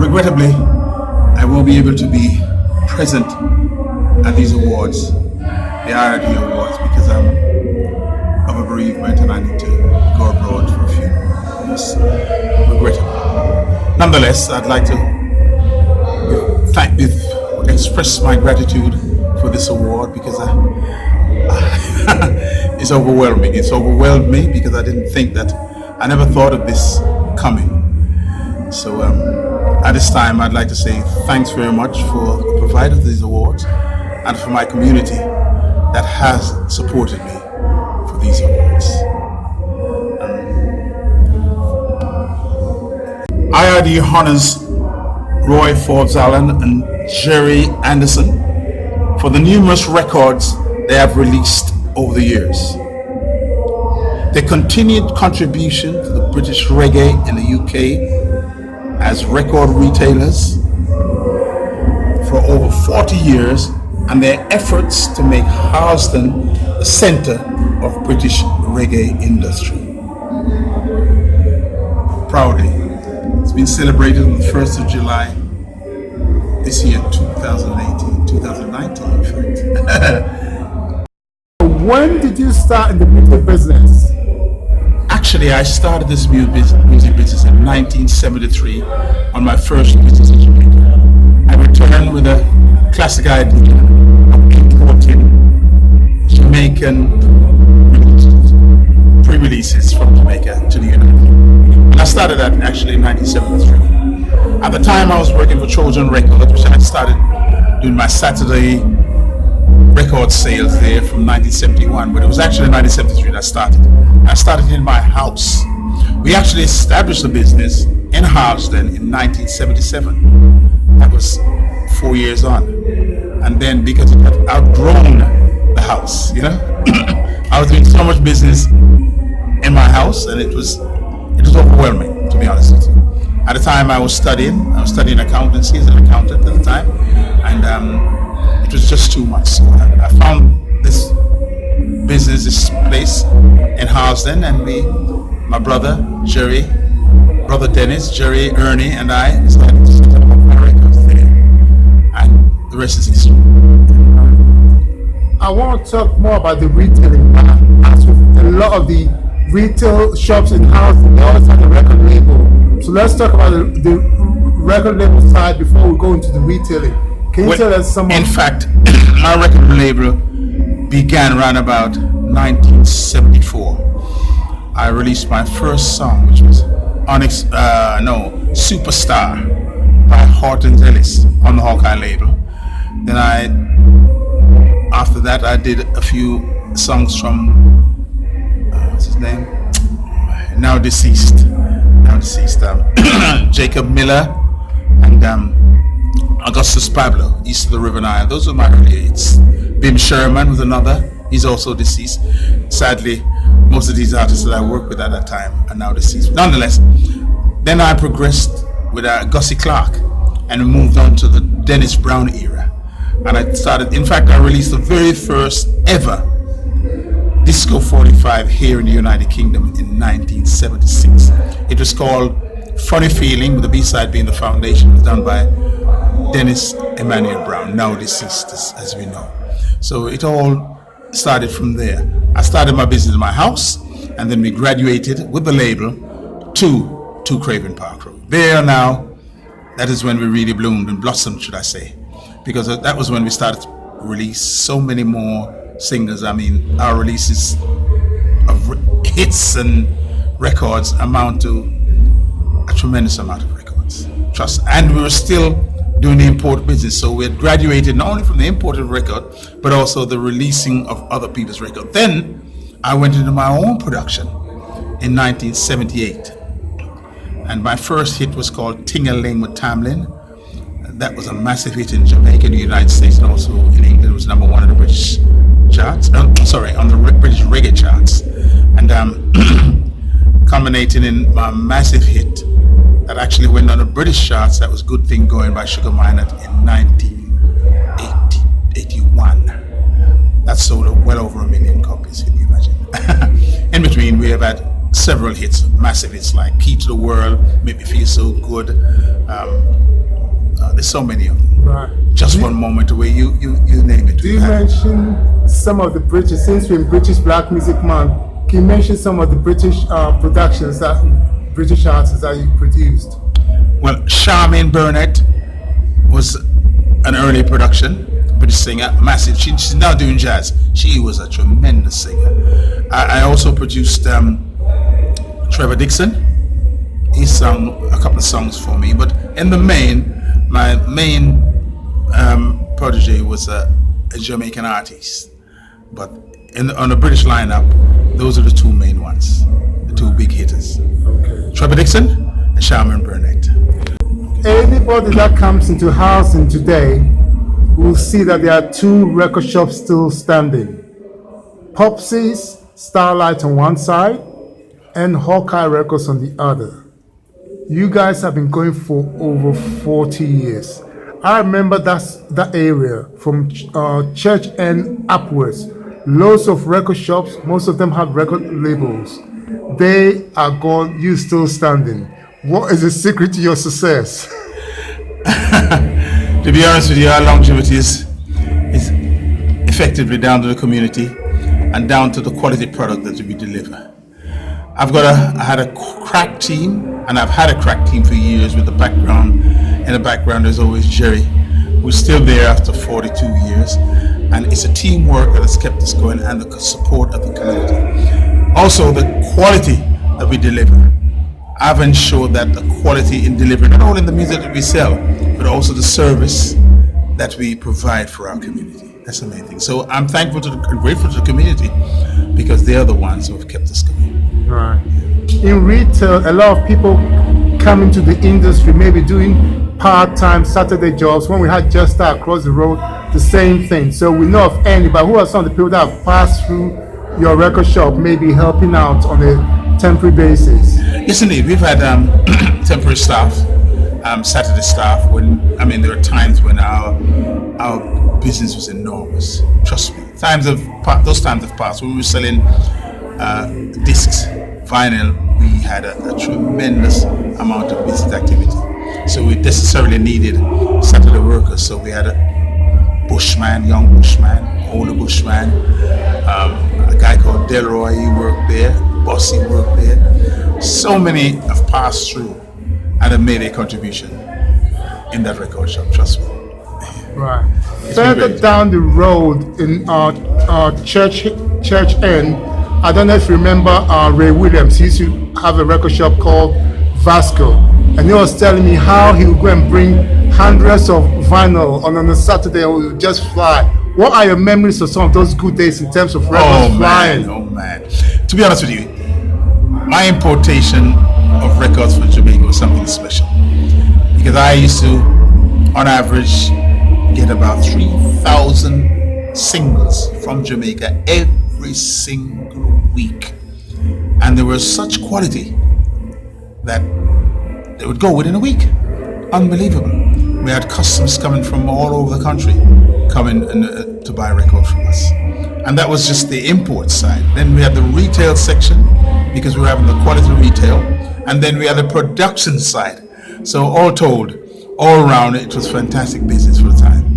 Regrettably, I won't be able to be present at these awards, the IRD Awards, because I'm of a bereavement and I need to go abroad for a funeral. It's regrettable. Nonetheless, I'd like to express my gratitude for this award because it's overwhelming. It's overwhelmed me because I didn't think that, I never thought of this coming. So at this time, I'd like to say thanks very much for the provider of these awards and for my community that has supported me for these awards. IRD honors Roy Forbes-Allen and Jerry Anderson for the numerous records they have released over the years. Their continued contribution to the British reggae in the UK as record retailers for over 40 years, and their efforts to make Harlesden the center of British reggae industry. Proudly, it's been celebrated on the 1st of July this year, 2019 in fact. When did you start in the music business? Actually, I started this music business in 1973 on my first business in Jamaica. I returned with a classic idea of importing Jamaican pre-releases from Jamaica to the United Kingdom. I started that actually in 1973. At the time, I was working for Trojan Records, which I started doing my Saturday record sales there from 1971, but it was actually 1973 that I started. I started in my house. We actually established a business in Harlesden in 1977. That was 4 years on. And then because it had outgrown the house, you know, I was doing so much business in my house and it was overwhelming, to be honest with you. At the time I was studying accountancy as an accountant at the time, and it was just too much. So I found this business, this place in Harlesden, and my brother Dennis, Jerry, Ernie, and I decided to set up my records there, and the rest is history. I want to talk more about the retailing. As with a lot of the retail shops in Harlesden, they always have a record label. So let's talk about the record label side before we go into the retailing. Can you tell us some? In fact, my record label began around about 1974. I released my first song, which was Superstar by Horton Ellis on the Hawkeye label. Then after that, I did a few songs from what's his name? Now deceased, Jacob Miller and Augustus Pablo, East of the River Nile. Those were my early hits. Bim Sherman was another. He's also deceased. Sadly, most of these artists that I worked with at that time are now deceased. Nonetheless, then I progressed with Gussie Clark and moved on to the Dennis Brown era. And I released the very first ever Disco 45 here in the United Kingdom in 1976. It was called Funny Feeling, with the B-side being The Foundation. It was done by Dennis Emmanuel Brown, now deceased, as we know. So it all started from there. I started my business in my house, and then we graduated with the label to Craven Park Road. There now, that is when we really bloomed and blossomed, should I say, because that was when we started to release so many more singles. I mean, our releases of hits and records amount to a tremendous amount of records. Trust. And we were still doing the import business, so we had graduated not only from the imported record, but also the releasing of other people's records. Then I went into my own production in 1978, and my first hit was called Ting-a-Ling with Tamlin. That was a massive hit in Jamaica, in the United States, and also in England. It was number one on the British charts. On the British reggae charts, and culminating in my massive hit that actually went on the British charts. That was Good Thing Going by Sugar Minott in 1981. That sold well over 1 million copies, can you imagine? In between, we have had several hits, massive hits like Key to the World, Make Me Feel So Good. There's so many of them. Right. Just One Moment Away, you name it. Do you mention some of the British, since we're in British Black Music Month, can you mention some of the British productions, that British artists that you produced? Well, Charmaine Burnett was an early production, British singer, massive. She's now doing jazz. She was a tremendous singer. I also produced Trevor Dixon. He sung a couple of songs for me, but in the main, my main protege was a Jamaican artist. But on the British lineup, those are the two main ones, the two big hitters. Okay. Trevor Dixon and Charmaine Burnett. Anybody that comes into Harlesden today will see that there are two record shops still standing. Popsy's Starlight on one side and Hawkeye Records on the other. You guys have been going for over 40 years. I remember that area from Church End upwards. Loads of record shops, most of them have record labels. They are gone, you still standing. What is the secret to your success? To be honest with you, our longevity is effectively down to the community and down to the quality product that we deliver. I had a crack team, and I've had a crack team for years with the background. In the background, there's always Jerry, who's still there after 42 years. And it's a teamwork that has kept us going, and the support of the community. Also, the quality that we deliver. I've ensured that the quality in delivering, not only in the music that we sell, but also the service that we provide for our community. That's the main thing. So I'm thankful and grateful to the community, because they are the ones who have kept us going. Right. In retail, a lot of people come into the industry, maybe doing part-time Saturday jobs. When we had Just Star across the road, the same thing. So we know of anybody. Who are some of the people that have passed through your record shop, maybe helping out on a temporary basis? Yes, indeed. We've had temporary staff, Saturday staff. There are times when our business was enormous. Trust me. Those times have passed. When we were selling discs, vinyl, we had a tremendous amount of business activity. So we necessarily needed Saturday workers. So we had a bushman, young bushman, older bushman, a guy called Delroy, he worked there, Bossy worked there. So many have passed through and have made a contribution in that record shop, trust me. Right. Further down the road in Church End, I don't know if you remember Ray Williams. He used to have a record shop called Vasco, and he was telling me how he would go and bring hundreds of vinyl on a Saturday and would just fly. What are your memories of some of those good days in terms of records flying? Oh man. To be honest with you, my importation of records for Jamaica was something special, because I used to, on average, get about 3,000 singles from Jamaica every single week, and there was such quality that they would go within a week. Unbelievable. We had customers coming from all over the country coming to buy records from us, and that was just the import side. Then we had the retail section, because we were having the quality retail, and then we had the production side. So all told, all around, it was fantastic business for the time.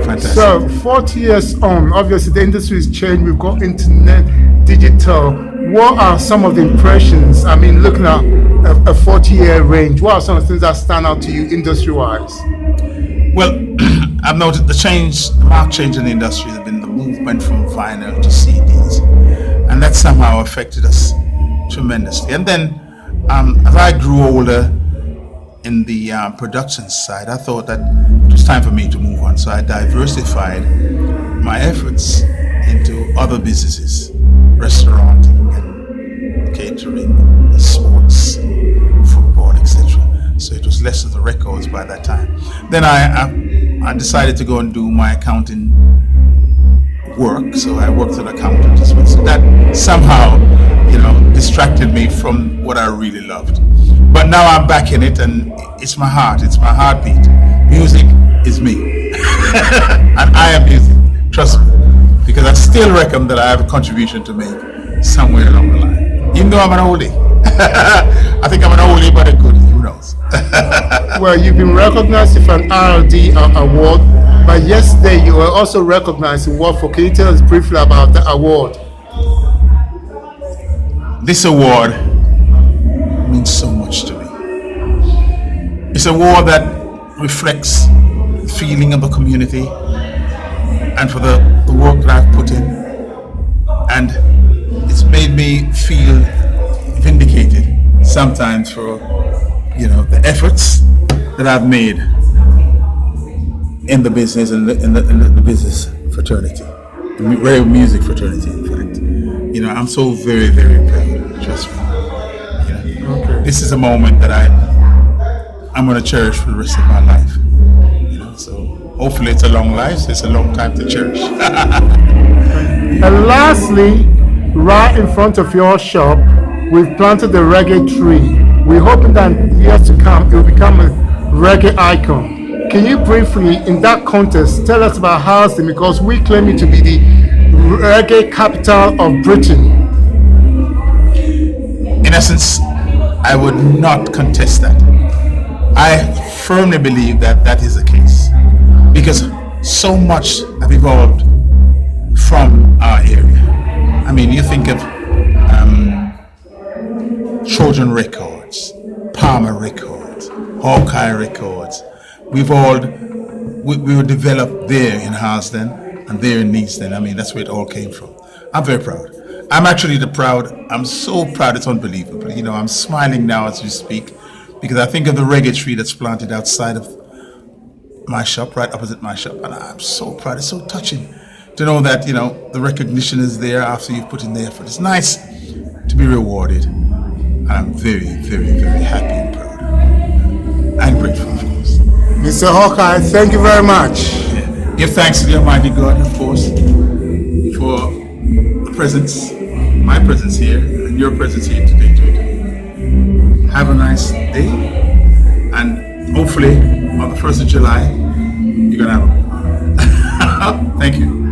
Fantastic. So 40 years on, obviously the industry has changed. We've got internet, digital. What are some of the impressions? I mean, looking at a 40-year range, what are some of the things that stand out to you industry-wise? Well, I've noted the marked change in the industry has been the movement from vinyl to CDs, and that somehow affected us tremendously. And then, as I grew older in the production side, I thought that it was time for me to move on. So I diversified my efforts into other businesses, restauranting and catering, sports, football, etc. So it was less of the records by that time. Then I decided to go and do my accounting work. So I worked as an accountant as well. So that somehow, distracted me from what I really loved. But now I'm back in it, and it's my heart, it's my heartbeat. Music is me. And I am music, trust me. Because I still reckon that I have a contribution to make somewhere along the line. Even though I'm an oldie. I think I'm an oldie, but a goodie. Who knows? Well, you've been recognized with an IRD award, but yesterday you were also recognized in Watford. Can you tell us briefly about the award? This award means so much to me. It's an award that reflects the feeling of the community and for the work that I've put in. And it's made me feel vindicated sometimes for, the efforts that I've made in the business and in the business fraternity, the music fraternity, in fact. I'm so very, very proud, trust me. Okay. This is a moment that I'm going to cherish for the rest of my life. So hopefully it's a long life, so it's a long time to cherish. And lastly, right in front of your shop, we've planted the reggae tree. We're hoping that in years to come, it will become a reggae icon. Can you briefly, in that context, tell us about Harlesden, because we claim it to be the reggae capital of Britain? In essence, I would not contest that. I firmly believe that that is the case, because so much have evolved from our area. I mean, you think of Trojan Records, Palmer Records, Hawkeye Records. We were developed there in Harlesden and there in Neasden. I mean, that's where it all came from. I'm very proud. I'm so proud, it's unbelievable. I'm smiling now as we speak, because I think of the reggae tree that's planted outside of my shop, right opposite my shop, and I'm so proud. It's so touching to know that, the recognition is there after you've put in the effort. It's nice to be rewarded. And I'm very, very, very happy and proud. And grateful, of course. Mr. Hawkeye, thank you very much. Yeah. Give thanks to the Almighty God, of course, for the presence, my presence here, and your presence here today too. Have a nice day, and hopefully on the 1st of July, you're going to have a Thank you.